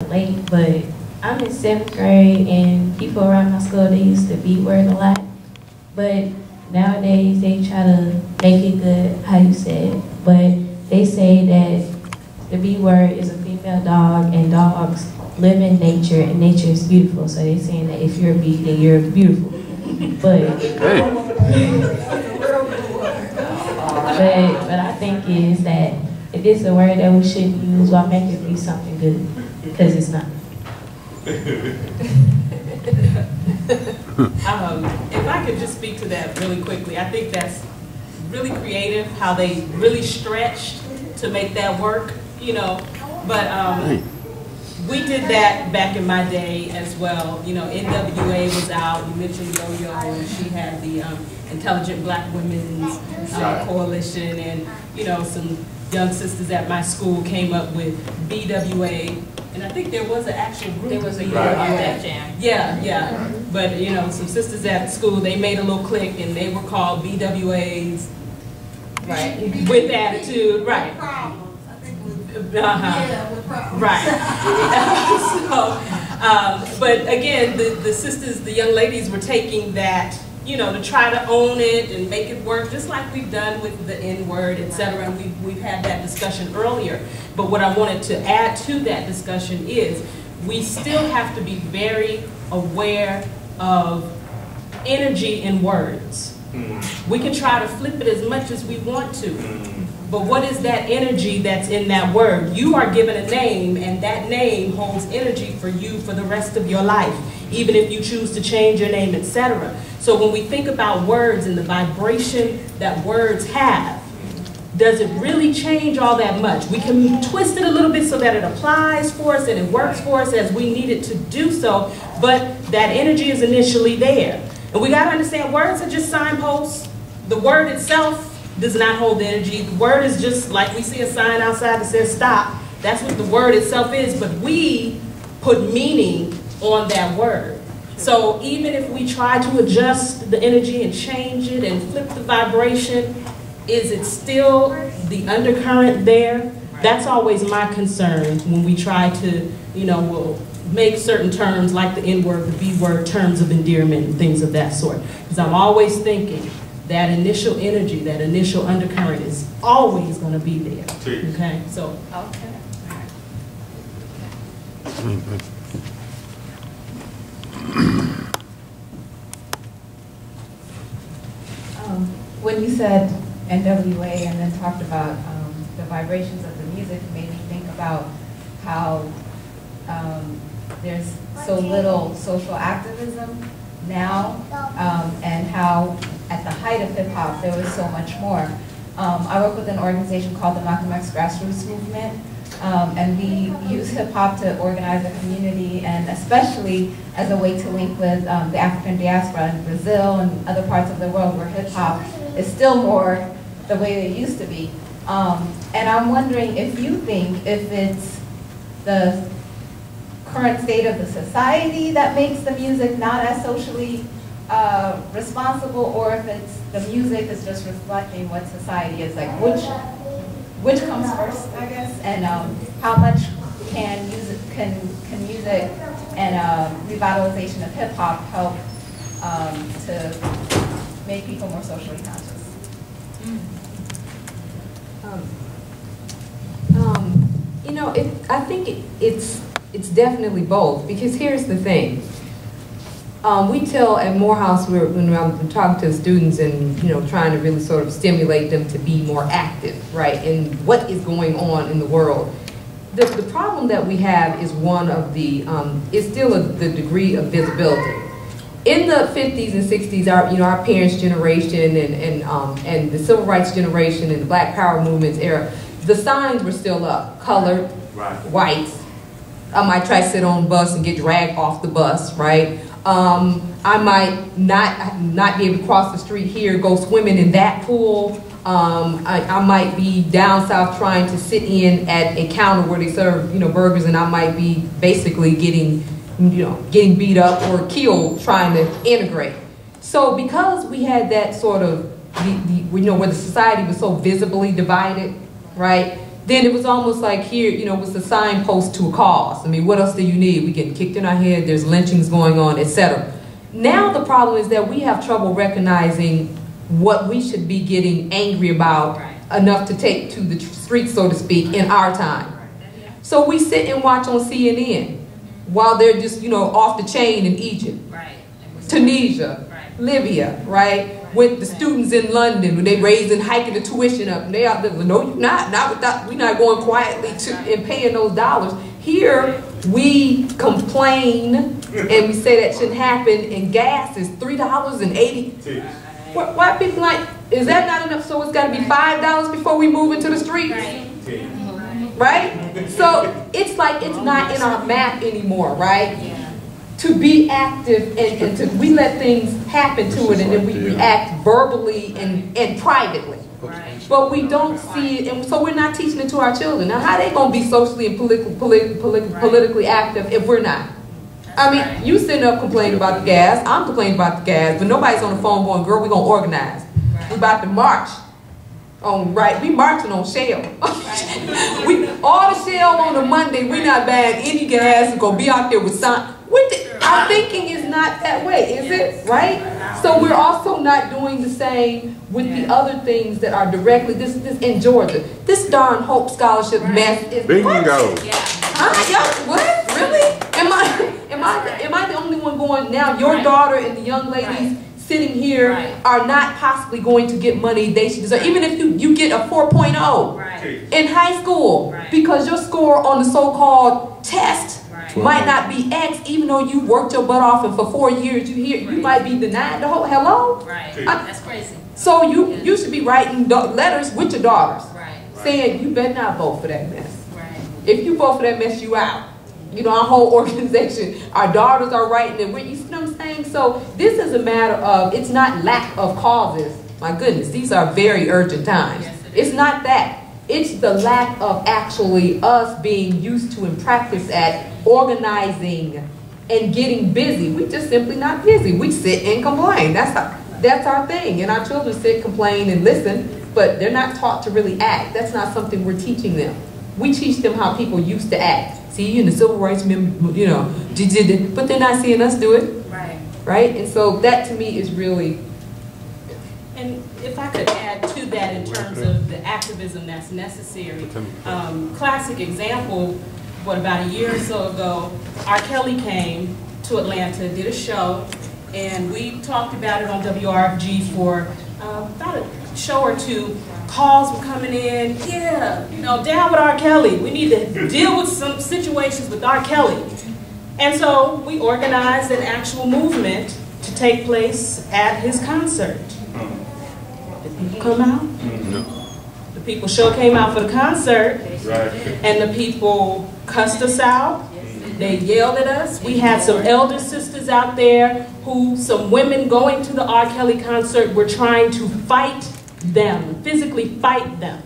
late, but I'm in 7th grade, and people around my school, they used to B-word a lot. But nowadays, they try to make it good, how you said. But they say that the B-word is a female dog, and dogs live in nature, and nature is beautiful. So they're saying that if you're a bee, then you're beautiful. But but I think is that if it's a word that we shouldn't use, why make it be something good? Because it's not. If I could just speak to that really quickly, I think that's really creative how they really stretched to make that work, you know. But we did that back in my day as well. You know, NWA was out. You mentioned Yo-Yo, and she had the Intelligent Black Women's Coalition, and you know, some young sisters at my school came up with BWA. And I think there was an actual group. There was a group on that jam. Yeah, yeah. But you know, some sisters at school, they made a little clique, and they were called BWAs. Right. With attitude, right. Right. So, but again, the sisters, the young ladies were taking that, you know, to try to own it and make it work, just like we've done with the N-word, etc. And we've had that discussion earlier. But what I wanted to add to that discussion is we still have to be very aware of energy in words. We can try to flip it as much as we want to. But what is that energy that's in that word? You are given a name, and that name holds energy for you for the rest of your life, even if you choose to change your name, etc. So when we think about words and the vibration that words have, does it really change all that much? We can twist it a little bit so that it applies for us and it works for us as we need it to do so, but that energy is initially there. And we got to understand words are just signposts. The word itself does not hold energy. The word is just like we see a sign outside that says stop. That's what the word itself is, but we put meaning on that word. So even if we try to adjust the energy and change it and flip the vibration, is it still the undercurrent there? That's always my concern when we try to, you know, we'll make certain terms like the N-word, the B-word, terms of endearment and things of that sort. Because I'm always thinking that initial energy, that initial undercurrent is always going to be there. Okay, so. Okay. When you said NWA and then talked about the vibrations of the music, it made me think about how there's so little social activism now, and how at the height of hip hop there was so much more. I work with an organization called the Malcolm X Grassroots Movement, and we use hip hop to organize a community, and especially as a way to link with the African diaspora in Brazil and other parts of the world where hip hop is still more the way it used to be. And I'm wondering if you think if it's the current state of the society that makes the music not as socially responsible, or if it's the music is just reflecting what society is like. Which comes first, I guess, and how much can music and revitalization of hip hop help to make people more socially conscious? You know, I think it's definitely both, because here's the thing. We tell at Morehouse, when I'm talking to students and, you know, trying to really sort of stimulate them to be more active, right, in what is going on in the world. The problem that we have is one of the, is still the degree of visibility. In the 50s and 60s, our parents' generation and the civil rights generation and the Black Power movement's era, the signs were still up, colored, whites. I might try to sit on the bus and get dragged off the bus, right? I might not be able to cross the street here, go swimming in that pool. I might be down south trying to sit in at a counter where they serve, you know, burgers, and I might be basically getting beat up or killed trying to integrate. So because we had that sort of, where the society was so visibly divided, right? then it was almost like here, you know, it was a signpost to a cause. I mean, what else do you need? We get kicked in our head, there's lynchings going on, etc. Now the problem is that we have trouble recognizing what we should be getting angry about enough to take to the streets, so to speak, in our time. So we sit and watch on CNN while they're just, you know, off the chain in Egypt, Tunisia, Libya, right? With the students in London, when they raising, hiking the tuition up, and they out there, no, you're not without, we're not going quietly to and paying those dollars. Here, we complain and we say that shouldn't happen, and gas is $3.80. Why people like, is that not enough? So it's got to be $5 before we move into the streets, right? So it's like it's not in our map anymore, right? To be active and to, we let things happen to it and then we react verbally and privately. But we don't see it, and so we're not teaching it to our children. Now, how they going to be socially and politically active if we're not? I mean, you sitting up complaining about the gas, I'm complaining about the gas, but nobody's on the phone going, girl, we're going to organize. We're about to march. We marching on Shell. All the Shell on a Monday, we're not buying any gas, we're going to be out there with signs. Our thinking is not that way, is it? Right? So we're also not doing the same with the other things that are directly, this in Georgia. This darn Hope Scholarship mess is Bingo. Huh? What? Really? Am I the only one going, now your daughter and the young ladies sitting here are not possibly going to get money they should deserve, even if you get a 4.0 in high school, because your score on the so-called test might not be X, even though you worked your butt off and for 4 years you might be denied the whole, hello? That's crazy. So you should be writing letters with your daughters saying you better not vote for that mess. If you vote for that mess, you out. You know, our whole organization, our daughters are writing it. You see what I'm saying? So this is a matter of, it's not lack of causes. My goodness, these are very urgent times. It's not that. It's the lack of actually us being used to and practice at organizing and getting busy. We just simply not busy. We sit and complain. That's our thing. And our children sit, complain, and listen, but they're not taught to really act. That's not something we're teaching them. We teach them how people used to act. See, you in the civil rights movement, you know, but they're not seeing us do it. Right? And so that to me is really. And if I could add to that in terms of the activism that's necessary, classic example, about a year or so ago, R. Kelly came to Atlanta, did a show, and we talked about it on WRFG for about a show or two. Calls were coming in, you know, down with R. Kelly. We need to deal with some situations with R. Kelly. And so we organized an actual movement to take place at his concert. Did people come out? No. The people sure came out for the concert, and the people cussed us out. They yelled at us. We had some elder sisters out there some women going to the R. Kelly concert were trying to fight them, physically fight them.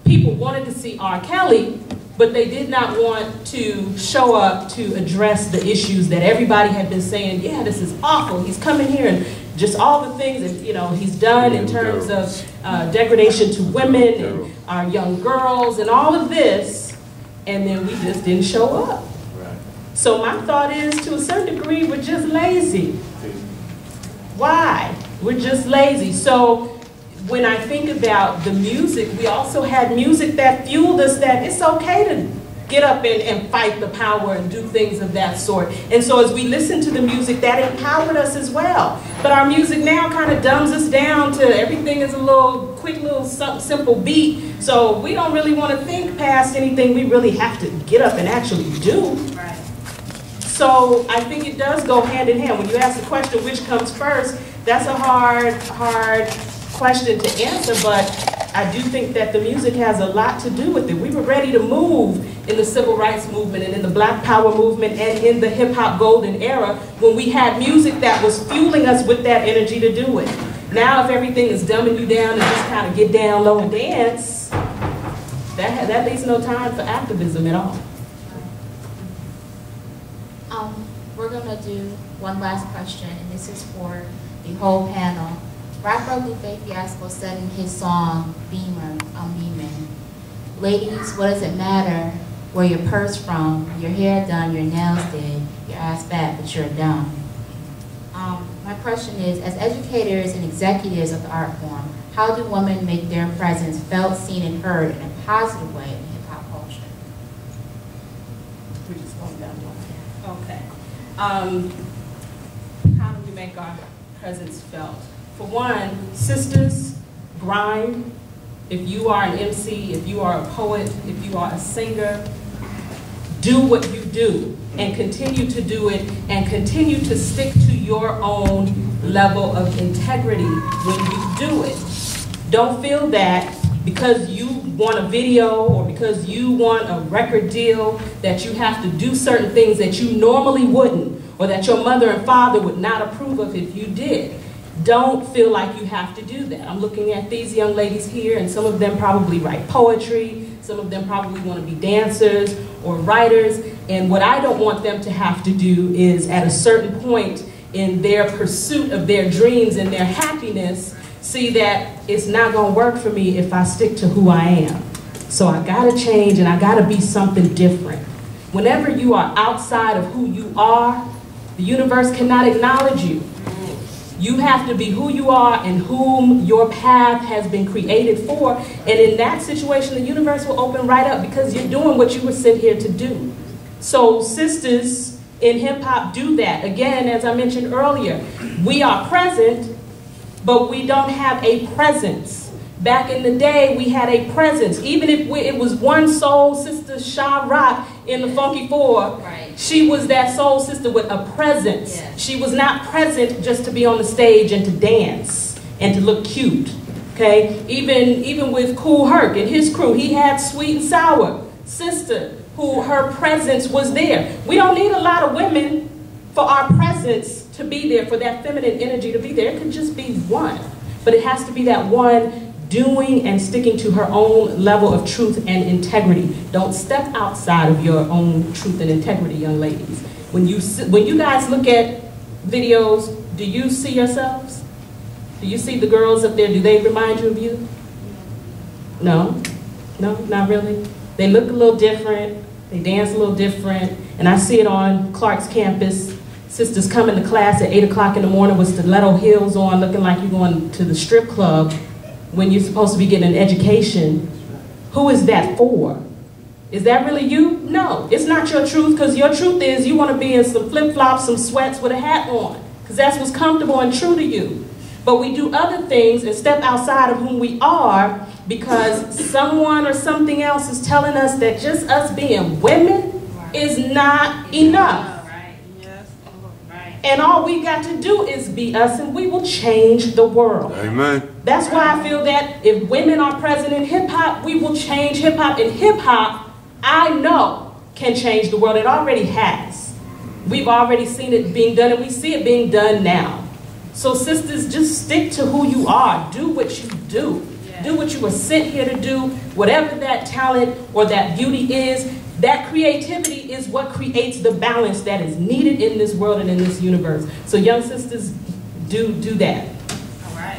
People wanted to see R. Kelly, but they did not want to show up to address the issues that everybody had been saying, yeah, this is awful. He's coming here and just all the things that, you know, he's done in terms of degradation to women and our young girls and all of this, and then we just didn't show up. So my thought is, to a certain degree, we're just lazy. Why? We're just lazy. So when I think about the music, we also had music that fueled us that it's okay to get up and fight the power and do things of that sort. And so as we listen to the music, that empowered us as well. But our music now kind of dumbs us down to everything is a little quick little simple beat. So we don't really want to think past anything we really have to get up and actually do. So I think it does go hand in hand. When you ask the question, which comes first, that's a hard question to answer, but I do think that the music has a lot to do with it. We were ready to move in the civil rights movement and in the Black Power movement and in the hip hop golden era when we had music that was fueling us with that energy to do it. Now if everything is dumbing you down and just kind of get down low and dance, that leaves no time for activism at all. We're going to do one last question, and this is for the whole panel. Rapper Lupe Fiasco said in his song, Beamer, I'm Beaming, ladies, what does it matter where your purse from, your hair done, your nails did, your ass fat, but you're dumb? My question is, as educators and executives of the art form, how do women make their presence felt, seen, and heard in a positive way in hip-hop culture? We're just going down one. Okay. How do we make our presence felt? For one, sisters, grind. If you are an MC, if you are a poet, if you are a singer, do what you do and continue to do it and continue to stick to your own level of integrity when you do it. Don't feel that because you want a video or because you want a record deal that you have to do certain things that you normally wouldn't, or that your mother and father would not approve of if you did. Don't feel like you have to do that. I'm looking at these young ladies here, and some of them probably write poetry, some of them probably want to be dancers or writers, and what I don't want them to have to do is, at a certain point in their pursuit of their dreams and their happiness, see that it's not going to work for me if I stick to who I am. So I got to change and I got to be something different. Whenever you are outside of who you are, the universe cannot acknowledge you. You have to be who you are and whom your path has been created for. And in that situation, the universe will open right up because you're doing what you were sent here to do. So sisters in hip hop do that. Again, as I mentioned earlier, we are present, but we don't have a presence. Back in the day, we had a presence. Even if it was one soul sister, Sha Rock, in the Funky Four, Right. She was that soul sister with a presence. Yeah. She was not present just to be on the stage and to dance and to look cute. Okay? Even with Kool Herc and his crew, he had Sweet and Sour sister who her presence was there. We don't need a lot of women for our presence to be there, for that feminine energy to be there. It could just be one. But it has to be that one doing and sticking to her own level of truth and integrity. Don't step outside of your own truth and integrity, young ladies. When you guys look at videos, do you see yourselves? Do you see the girls up there? Do they remind you of you? No? No, not really? They look a little different. They dance a little different. And I see it on Clark's campus. Sisters come into class at 8 o'clock in the morning with stiletto heels on, looking like you're going to the strip club when you're supposed to be getting an education. Who is that for? Is that really you? No, it's not your truth, because your truth is you want to be in some flip-flops, some sweats with a hat on, because that's what's comfortable and true to you. But we do other things and step outside of who we are because someone or something else is telling us that just us being women is not enough. And all we got to do is be us, and we will change the world. Amen. That's why I feel that if women are present in hip-hop, we will change hip-hop. And hip-hop, I know, can change the world. It already has. We've already seen it being done, and we see it being done now. So sisters, just stick to who you are. Do what you do. Do what you were sent here to do. Whatever that talent or that beauty is, that creativity is what creates the balance that is needed in this world and in this universe. So young sisters, do that. All right.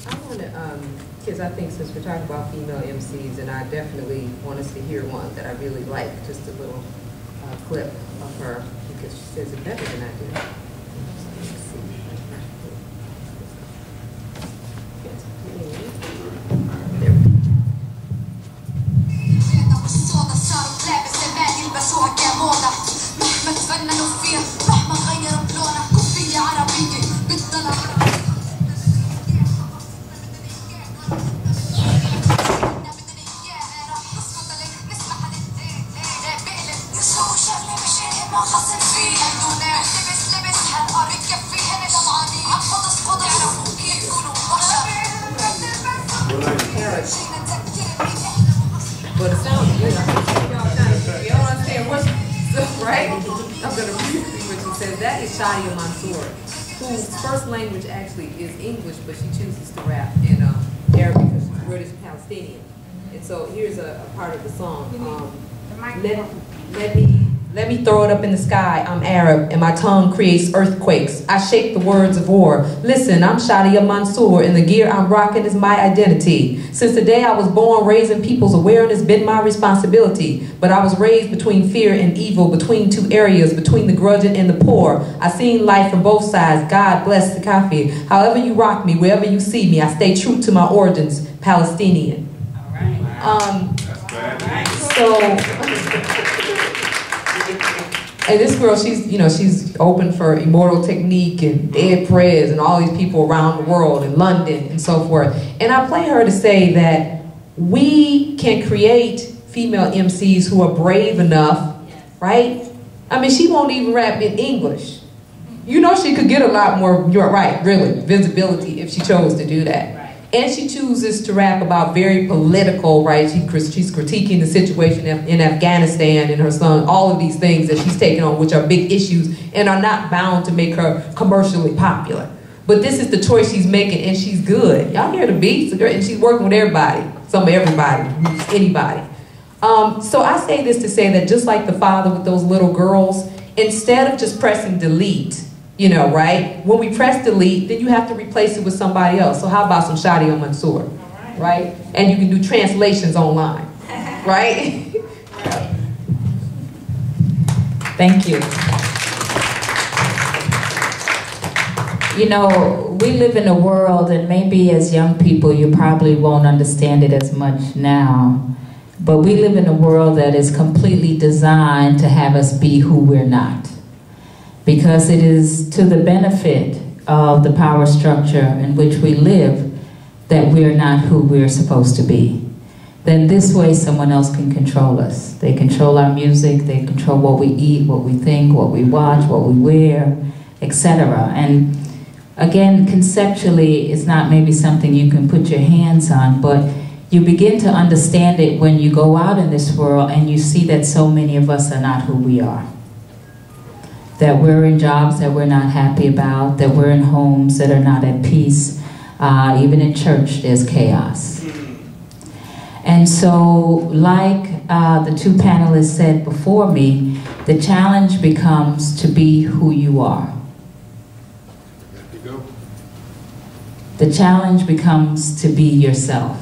I want to, because I think since we're talking about female MCs, and I definitely want us to hear one that I really like, just a little clip of her, because she says it better than I do. Let's see. There we go. But it sounds good. I think you don't understand what she, right? I'm going to read what she says. That is Shadia Mansour, whose first language actually is English, but she chooses to rap in Arabic because she's British Palestinian. And so here's a part of the song. Let me Let me throw it up in the sky. I'm Arab, and my tongue creates earthquakes. I shake the words of war. Listen, I'm Shadia Mansour, and the gear I'm rocking is my identity. Since the day I was born, raising people's awareness been my responsibility. But I was raised between fear and evil, between two areas, between the grudging and the poor. I seen life from both sides. God bless the Kafi. However you rock me, wherever you see me, I stay true to my origins, Palestinian. All right. And this girl, she's open for Immortal Technique and Ed Perez and all these people around the world in London and so forth. And I play her to say that we can create female MCs who are brave enough, right? I mean, she won't even rap in English. You know, she could get a lot more, you're right, really, visibility if she chose to do that. And she chooses to rap about very political, right? She's critiquing the situation in Afghanistan and her son, all of these things that she's taking on, which are big issues and are not bound to make her commercially popular. But this is the choice she's making, and she's good. Y'all hear the beats? And she's working with everybody, everybody, anybody. So I say this to say that just like the father with those little girls, instead of just pressing delete, you know, right? When we press delete, then you have to replace it with somebody else. So how about some Shadia Mansour, right? And you can do translations online, right? Thank you. You know, we live in a world, and maybe as young people you probably won't understand it as much now, but we live in a world that is completely designed to have us be who we're not. Because it is to the benefit of the power structure in which we live that we're not who we're supposed to be. Then this way someone else can control us. They control our music, they control what we eat, what we think, what we watch, what we wear, etc. And again, conceptually, it's not maybe something you can put your hands on, but you begin to understand it when you go out in this world and you see that so many of us are not who we are. That we're in jobs that we're not happy about, that we're in homes that are not at peace. Even in church, there's chaos. And so, like the two panelists said before me, the challenge becomes to be who you are. The challenge becomes to be yourself.